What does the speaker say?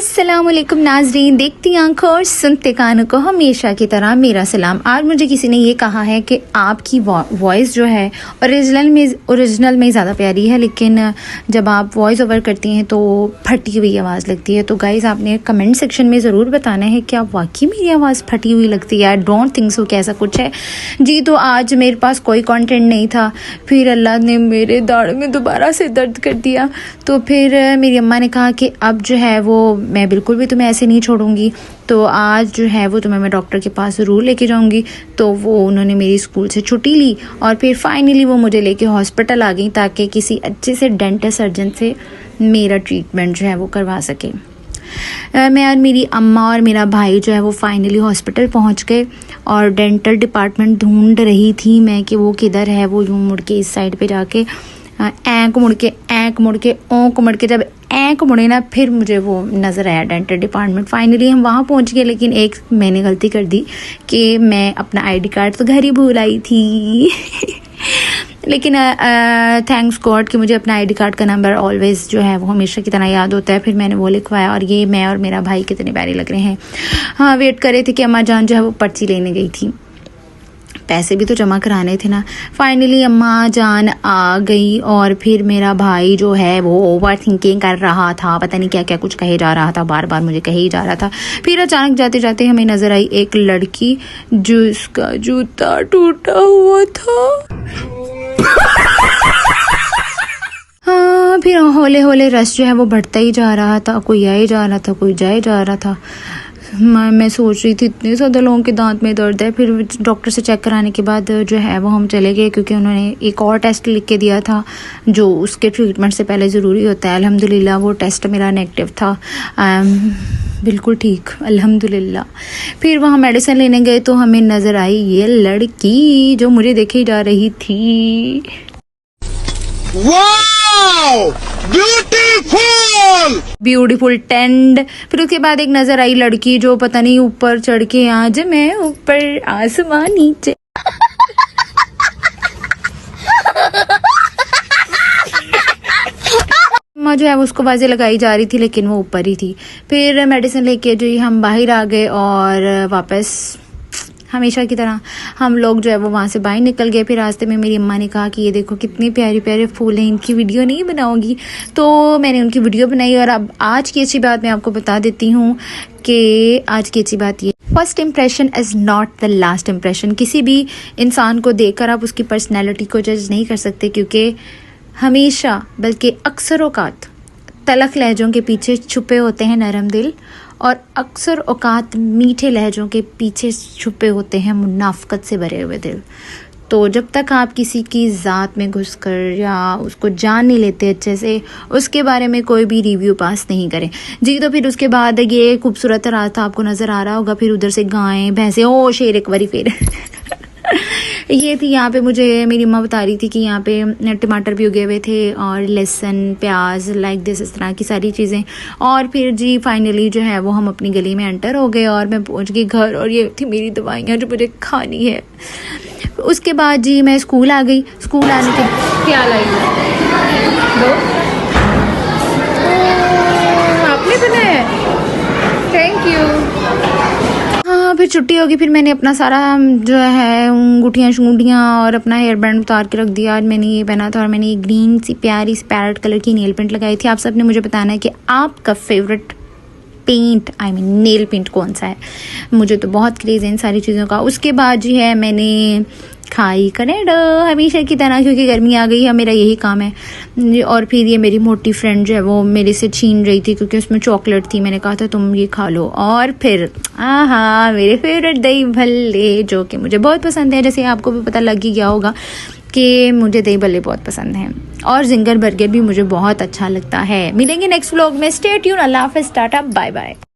अस्सलामुअलैकुम नाजरीन, देखती आंखों और सुनते कानों को हमेशा की तरह मेरा सलाम। आज मुझे किसी ने ये कहा है कि आपकी वॉइस जो है ओरिजिनल में ज़्यादा प्यारी है, लेकिन जब आप वॉइस ओवर करती हैं तो फटी हुई आवाज़ लगती है। तो गाइज़, आपने कमेंट सेक्शन में ज़रूर बताना है कि आप वाकई मेरी आवाज़ फटी हुई लगती है। आई डोंट थिंक सो कि ऐसा कुछ है जी। तो आज मेरे पास कोई कंटेंट नहीं था, फिर अल्लाह ने मेरे दाढ़ में दोबारा से दर्द कर दिया। तो फिर मेरी अम्मा ने कहा कि अब जो है वो मैं बिल्कुल भी तुम्हें ऐसे नहीं छोड़ूंगी, तो आज जो है वो तुम्हें मैं डॉक्टर के पास ज़रूर लेके जाऊंगी। तो वो उन्होंने मेरी स्कूल से छुट्टी ली और फिर फाइनली वो मुझे लेके हॉस्पिटल आ गई ताकि किसी अच्छे से डेंटल सर्जन से मेरा ट्रीटमेंट जो है वो करवा सके। मैं और मेरी अम्मा और मेरा भाई जो है वो फाइनली हॉस्पिटल पहुंच गए और डेंटल डिपार्टमेंट ढूंढ रही थी मैं कि वो किधर है। वो यूँ मुड़ के इस साइड पे जाके ऐंक मुड़ के ओंक मुड़ के जब ऐंक मुड़े ना, फिर मुझे वो नज़र आया डेंटल डिपार्टमेंट। फाइनली हम वहाँ पहुँच गए, लेकिन एक मैंने गलती कर दी कि मैं अपना आईडी कार्ड तो घर ही भूल आई थी। लेकिन थैंक्स गॉड कि मुझे अपना आईडी कार्ड का नंबर ऑलवेज़ जो है वो हमेशा की तरह याद होता है। फिर मैंने वो लिखवाया और ये मैं और मेरा भाई कितने प्यारे लग रहे हैं। हाँ, वेट कर रहे थे कि अम्मा जान जो है वो पर्ची लेने गई थी, पैसे भी तो जमा कराने थे ना। फाइनली अम्मा जान आ गई और फिर मेरा भाई जो है वो ओवर थिंकिंग कर रहा था, पता नहीं क्या क्या कुछ कहे जा रहा था, बार बार मुझे कहे ही जा रहा था। फिर अचानक जाते जाते हमें नज़र आई एक लड़की जिसका जूता टूटा हुआ था। हाँ, फिर हौले हौले रस जो है वो बढ़ता ही जा रहा था, कोई आए जा रहा था, कोई जाए जा रहा था। मैं सोच रही थी इतने ज़्यादा लोगों के दांत में दर्द है। फिर डॉक्टर से चेक कराने के बाद जो है वो हम चले गए, क्योंकि उन्होंने एक और टेस्ट लिख के दिया था जो उसके ट्रीटमेंट से पहले ज़रूरी होता है। अल्हम्दुलिल्लाह वो टेस्ट मेरा नेगेटिव था, बिल्कुल ठीक, अल्हम्दुलिल्लाह। फिर वहाँ मेडिसिन लेने गए तो हमें नज़र आई ये लड़की जो मुझे देखे जा रही थी। Wow, beautiful tend. फिर उसके बाद एक नजर आई लड़की जो पता नहीं ऊपर चढ़ के, आज मैं ऊपर आसमान नीचे। माँ जो है उसको बाजे लगाई जा रही थी, लेकिन वो ऊपर ही थी। फिर मेडिसिन लेके जो हम बाहर आ गए और वापस हमेशा की तरह हम लोग जो है वो वहाँ से बाहर निकल गए। फिर रास्ते में मेरी अम्मा ने कहा कि ये देखो कितने प्यारे प्यारे फूल हैं, इनकी वीडियो नहीं बनाओगी? तो मैंने उनकी वीडियो बनाई। और अब आज की अच्छी बात मैं आपको बता देती हूँ कि आज की अच्छी बात ये, first impression is not the last impression. किसी भी इंसान को देखकर आप उसकी पर्सनैलिटी को जज नहीं कर सकते, क्योंकि हमेशा बल्कि अक्सर औकात तलख लहजों के पीछे छुपे होते हैं नरम दिल, और अक्सर औकात मीठे लहजों के पीछे छुपे होते हैं मुनाफ़क़त से भरे हुए दिल। तो जब तक आप किसी की ज़ात में घुसकर या उसको जान नहीं लेते अच्छे से, उसके बारे में कोई भी रिव्यू पास नहीं करें जी। तो फिर उसके बाद ये खूबसूरत रास्ता आपको नज़र आ रहा होगा, फिर उधर से गायें भैंसें, ओ शेर एक बारी फिर ये थी। यहाँ पे मुझे मेरी अम्मा बता रही थी कि यहाँ पे टमाटर भी उगे हुए थे और लहसुन प्याज लाइक दिस, इस तरह की सारी चीज़ें। और फिर जी फाइनली जो है वो हम अपनी गली में एंटर हो गए और मैं पहुँच गई घर, और ये थी मेरी दवाइयाँ जो मुझे खानी है। उसके बाद जी मैं स्कूल आ गई। स्कूल आने के क्या लाई दो आपने बनाया, थैंक यू। हाँ, फिर छुट्टी होगी। फिर मैंने अपना सारा जो है अंगूठियाँ शंगूठियाँ और अपना हेयर बैंड उतार के रख दिया। आज मैंने ये पहना था और मैंने ये ग्रीन सी प्यारी सी पैरेट कलर की नेल पेंट लगाई थी। आप सब ने मुझे बताना है कि आपका फेवरेट पेंट नेल पेंट कौन सा है। मुझे तो बहुत क्रेज़ है इन सारी चीज़ों का। उसके बाद जो है मैंने खाई कनेडा हमेशा की तरह, क्योंकि गर्मी आ गई है, मेरा यही काम है। और फिर ये मेरी मोटी फ्रेंड जो है वो मेरे से छीन रही थी क्योंकि उसमें चॉकलेट थी। मैंने कहा था तुम ये खा लो। और फिर हाँ, मेरे फेवरेट दही भल्ले जो कि मुझे बहुत पसंद है, जैसे आपको भी पता लग ही गया होगा कि मुझे दही भल्ले बहुत पसंद हैं। और जिंगर बर्गर भी मुझे बहुत अच्छा लगता है। मिलेंगे नेक्स्ट व्लॉग में, स्टे ट्यून। अल्लाह हाफ़िज़, टाटा, बाय बाय।